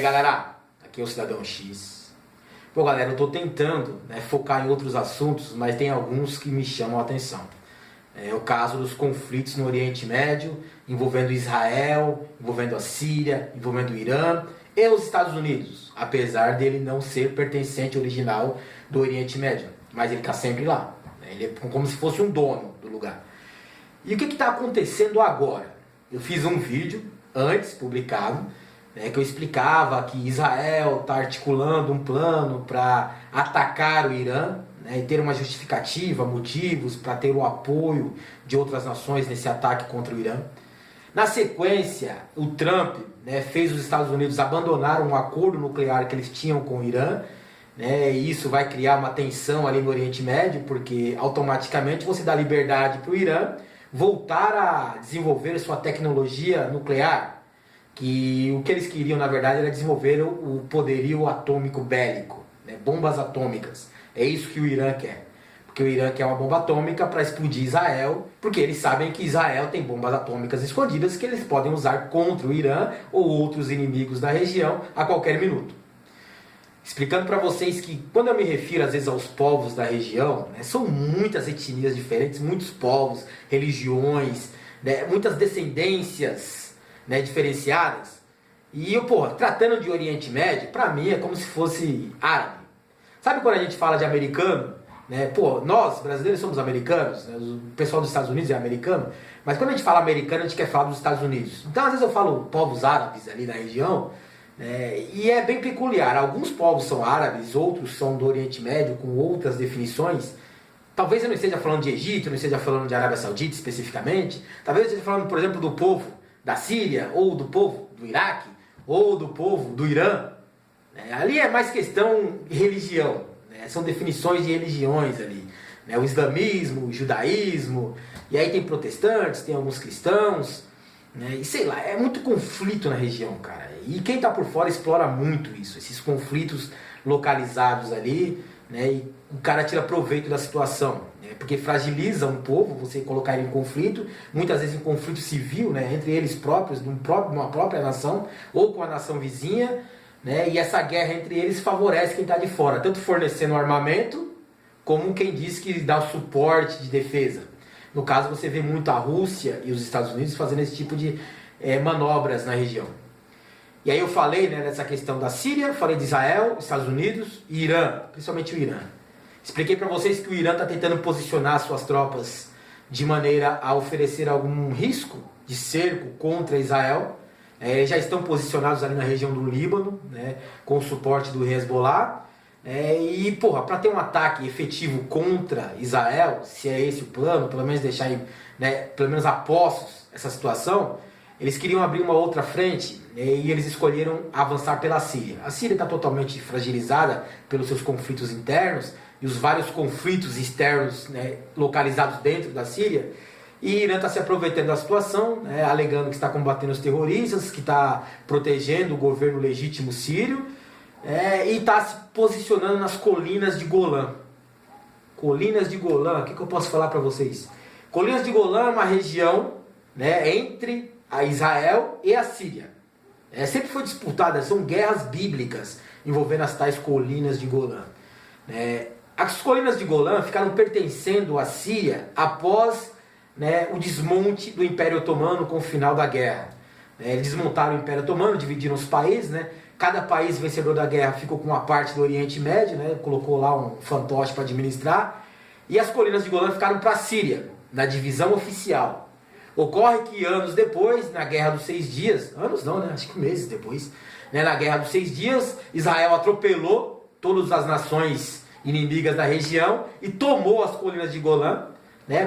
galera, aqui é o Cidadão X. Pô galera, eu tô tentando focar em outros assuntos, mas tem alguns que me chamam a atenção. É o caso dos conflitos no Oriente Médio, envolvendo Israel, envolvendo a Síria, envolvendo o Irã e os Estados Unidos, apesar dele não ser pertencente original do Oriente Médio, mas ele está sempre lá. Ele é como se fosse um dono do lugar. E o que está acontecendo agora? Eu fiz um vídeo antes publicado, que eu explicava que Israel está articulando um plano para atacar o Irã, e ter uma justificativa, motivos para ter o apoio de outras nações nesse ataque contra o Irã. Na sequência, o Trump fez os Estados Unidos abandonar um acordo nuclear que eles tinham com o Irã, e isso vai criar uma tensão ali no Oriente Médio, porque automaticamente você dá liberdade para o Irã voltar a desenvolver sua tecnologia nuclear, que o que eles queriam na verdade era desenvolver o poderio atômico bélico, bombas atômicas. É isso que o Irã quer. Porque o Irã quer uma bomba atômica para explodir Israel, porque eles sabem que Israel tem bombas atômicas escondidas que eles podem usar contra o Irã ou outros inimigos da região a qualquer minuto. Explicando para vocês que quando eu me refiro às vezes aos povos da região, são muitas etnias diferentes, muitos povos, religiões, muitas descendências diferenciadas. E eu, tratando de Oriente Médio, para mim é como se fosse árabe. Sabe quando a gente fala de americano? Nós, brasileiros, somos americanos, o pessoal dos Estados Unidos é americano, mas quando a gente fala americano, a gente quer falar dos Estados Unidos. Então, às vezes eu falo povos árabes ali da região, e é bem peculiar. Alguns povos são árabes, outros são do Oriente Médio, com outras definições. Talvez eu não esteja falando de Egito, não esteja falando de Arábia Saudita especificamente. Talvez eu esteja falando, por exemplo, do povo da Síria, ou do povo do Iraque, ou do povo do Irã. Ali é mais questão de religião, são definições de religiões ali, o islamismo, o judaísmo, e aí tem protestantes, tem alguns cristãos, e sei lá, é muito conflito na região, cara, e quem está por fora explora muito isso, esses conflitos localizados ali, e o cara tira proveito da situação, porque fragiliza um povo, você colocar ele em conflito, muitas vezes em conflito civil, entre eles próprios, numa própria nação, ou com a nação vizinha, e essa guerra entre eles favorece quem está de fora, tanto fornecendo armamento, como quem diz que dá suporte de defesa. No caso, você vê muito a Rússia e os Estados Unidos fazendo esse tipo de manobras na região. E aí eu falei dessa questão da Síria, falei de Israel, Estados Unidos e Irã, principalmente o Irã. Expliquei para vocês que o Irã está tentando posicionar suas tropas de maneira a oferecer algum risco de cerco contra Israel. Já estão posicionados ali na região do Líbano, com o suporte do Hezbollah. Para ter um ataque efetivo contra Israel, se é esse o plano, pelo menos deixar pelo menos a postos essa situação, eles queriam abrir uma outra frente e eles escolheram avançar pela Síria. A Síria está totalmente fragilizada pelos seus conflitos internos e os vários conflitos externos localizados dentro da Síria. E Irã está se aproveitando da situação, alegando que está combatendo os terroristas, que está protegendo o governo legítimo sírio, e está se posicionando nas colinas de Golã. Colinas de Golã, o que eu posso falar para vocês? Colinas de Golã é uma região entre a Israel e a Síria. Sempre foi disputada, são guerras bíblicas envolvendo as tais colinas de Golã. As colinas de Golã ficaram pertencendo à Síria após o desmonte do Império Otomano com o final da guerra. Eles desmontaram o Império Otomano, dividiram os países, Cada país vencedor da guerra ficou com uma parte do Oriente Médio, colocou lá um fantoche para administrar, e as colinas de Golã ficaram para a Síria, na divisão oficial. Ocorre que anos depois, na Guerra dos 6 Dias, anos não, acho que meses depois, na Guerra dos 6 Dias, Israel atropelou todas as nações inimigas da região e tomou as colinas de Golã,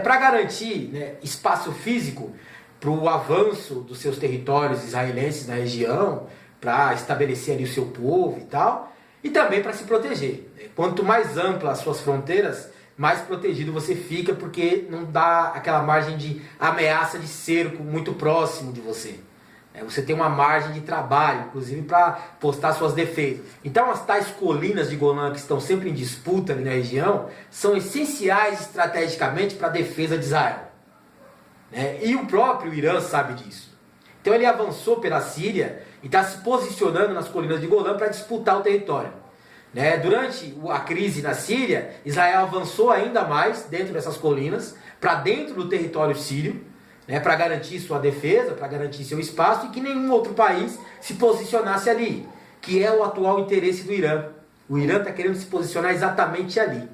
para garantir espaço físico para o avanço dos seus territórios israelenses na região, para estabelecer ali o seu povo e tal, e também para se proteger. Quanto mais amplas as suas fronteiras, mais protegido você fica, porque não dá aquela margem de ameaça de cerco muito próximo de você. Você tem uma margem de trabalho, inclusive para postar suas defesas. Então as tais colinas de Golã que estão sempre em disputa ali na região, são essenciais estrategicamente para a defesa de Israel. E o próprio Irã sabe disso. Então ele avançou pela Síria e está se posicionando nas colinas de Golã para disputar o território. Né? Durante a crise na Síria, Israel avançou ainda mais dentro dessas colinas, para dentro do território sírio, né? Para garantir sua defesa, para garantir seu espaço e que nenhum outro país se posicionasse ali, que é o atual interesse do Irã. O Irã está querendo se posicionar exatamente ali.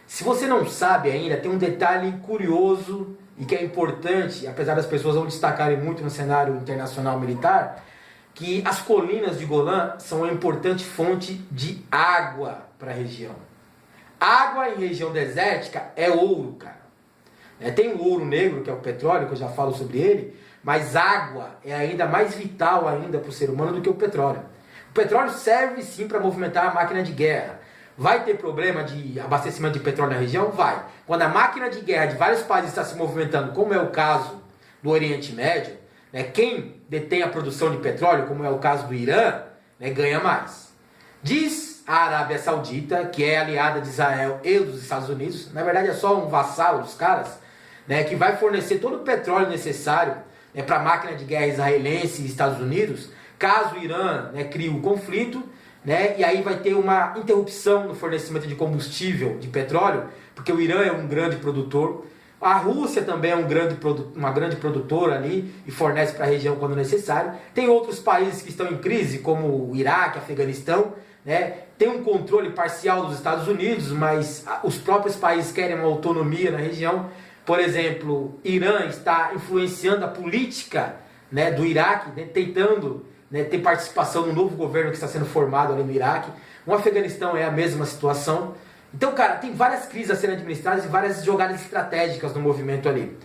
Se você não sabe ainda, tem um detalhe curioso e que é importante, apesar das pessoas não destacarem muito no cenário internacional militar, que as colinas de Golã são uma importante fonte de água para a região. Água em região desértica é ouro, cara. Tem o ouro negro, que é o petróleo, que eu já falo sobre ele, mas água é ainda mais vital ainda para o ser humano do que o petróleo. O petróleo serve sim para movimentar a máquina de guerra. Vai ter problema de abastecimento de petróleo na região? Vai. Quando a máquina de guerra de vários países está se movimentando, como é o caso do Oriente Médio, quem detém a produção de petróleo, como é o caso do Irã, ganha mais. Diz a Arábia Saudita, que é aliada de Israel e dos Estados Unidos, na verdade é só um vassalo dos caras, que vai fornecer todo o petróleo necessário para a máquina de guerra israelense e Estados Unidos, caso o Irã crie um conflito, e aí vai ter uma interrupção no fornecimento de combustível de petróleo, porque o Irã é um grande produtor. A Rússia também é uma grande produtora ali e fornece para a região quando necessário. Tem outros países que estão em crise, como o Iraque, Afeganistão. Tem um controle parcial dos Estados Unidos, mas os próprios países querem uma autonomia na região. Por exemplo, Irã está influenciando a política do Iraque, tentando ter participação no novo governo que está sendo formado ali no Iraque. O Afeganistão é a mesma situação. Então, cara, tem várias crises a serem administradas e várias jogadas estratégicas no movimento ali.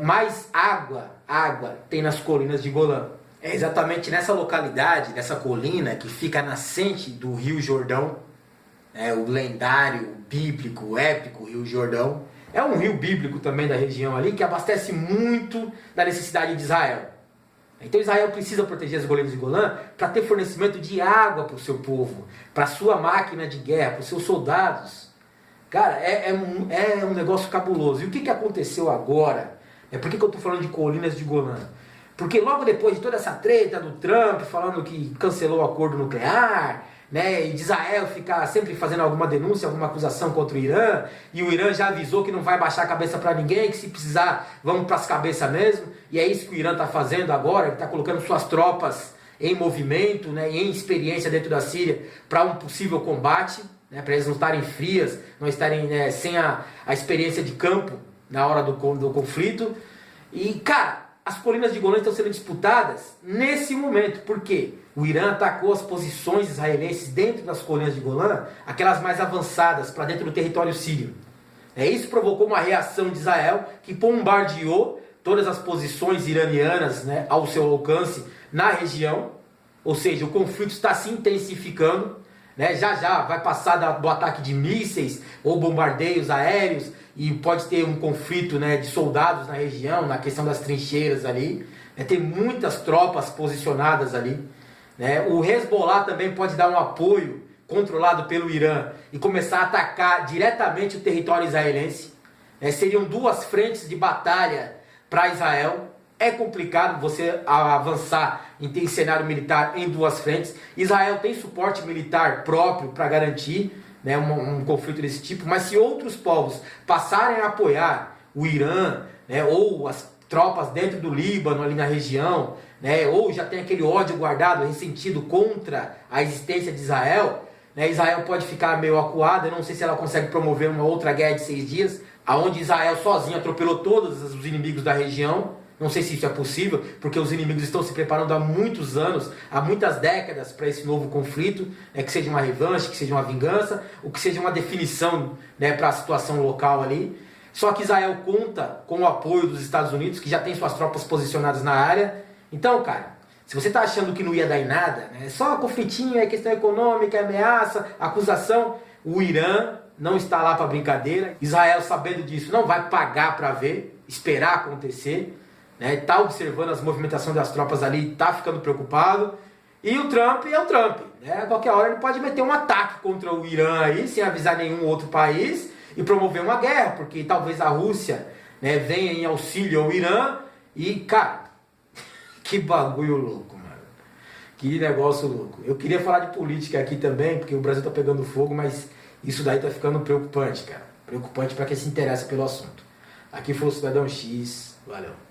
Mas água tem nas colinas de Golã. É exatamente nessa localidade, nessa colina, que fica a nascente do Rio Jordão, o lendário, bíblico, épico Rio Jordão. É um rio bíblico também da região ali, que abastece muito da necessidade de Israel. Então Israel precisa proteger as colinas de Golã para ter fornecimento de água para o seu povo, para a sua máquina de guerra, para os seus soldados. Cara, é um negócio cabuloso. E o que aconteceu agora? Por que eu estou falando de colinas de Golã? Porque logo depois de toda essa treta do Trump falando que cancelou o acordo nuclear, e de Israel ficar sempre fazendo alguma denúncia, alguma acusação contra o Irã, e o Irã já avisou que não vai baixar a cabeça para ninguém, que se precisar vamos para as cabeças mesmo, e é isso que o Irã está fazendo agora, ele está colocando suas tropas em movimento, e em experiência dentro da Síria para um possível combate, para eles não estarem frias, não estarem sem a experiência de campo na hora do conflito. E, cara, as colinas de Golã estão sendo disputadas nesse momento. Por quê? O Irã atacou as posições israelenses dentro das colinas de Golã, aquelas mais avançadas, para dentro do território sírio. Isso provocou uma reação de Israel, que bombardeou todas as posições iranianas ao seu alcance na região. Ou seja, o conflito está se intensificando. Já vai passar do ataque de mísseis ou bombardeios aéreos, e pode ter um conflito de soldados na região, na questão das trincheiras ali. Tem muitas tropas posicionadas ali. O Hezbollah também pode dar um apoio controlado pelo Irã e começar a atacar diretamente o território israelense. Seriam duas frentes de batalha para Israel. É complicado você avançar em cenário militar em duas frentes. Israel tem suporte militar próprio para garantir um conflito desse tipo, mas se outros povos passarem a apoiar o Irã, ou as tropas dentro do Líbano, ali na região, ou já tem aquele ódio guardado, ressentido contra a existência de Israel, Israel pode ficar meio acuada. Eu não sei se ela consegue promover uma outra guerra de 6 dias, onde Israel sozinho atropelou todos os inimigos da região. Não sei se isso é possível, porque os inimigos estão se preparando há muitos anos, há muitas décadas para esse novo conflito, que seja uma revanche, que seja uma vingança, ou que seja uma definição para a situação local ali. Só que Israel conta com o apoio dos Estados Unidos, que já tem suas tropas posicionadas na área. Então, cara, se você está achando que não ia dar em nada, só conflitinho, é questão econômica, é ameaça, acusação, o Irã não está lá para brincadeira. Israel, sabendo disso, não vai pagar para ver, esperar acontecer. Está observando as movimentações das tropas ali, está ficando preocupado. E o Trump é o Trump. A qualquer hora ele pode meter um ataque contra o Irã aí, sem avisar nenhum outro país, e promover uma guerra, porque talvez a Rússia venha em auxílio ao Irã. E, cara, que bagulho louco, mano. Que negócio louco. Eu queria falar de política aqui também, porque o Brasil tá pegando fogo, mas isso daí tá ficando preocupante, cara. Preocupante para quem se interessa pelo assunto. Aqui foi o Cidadão X. Valeu.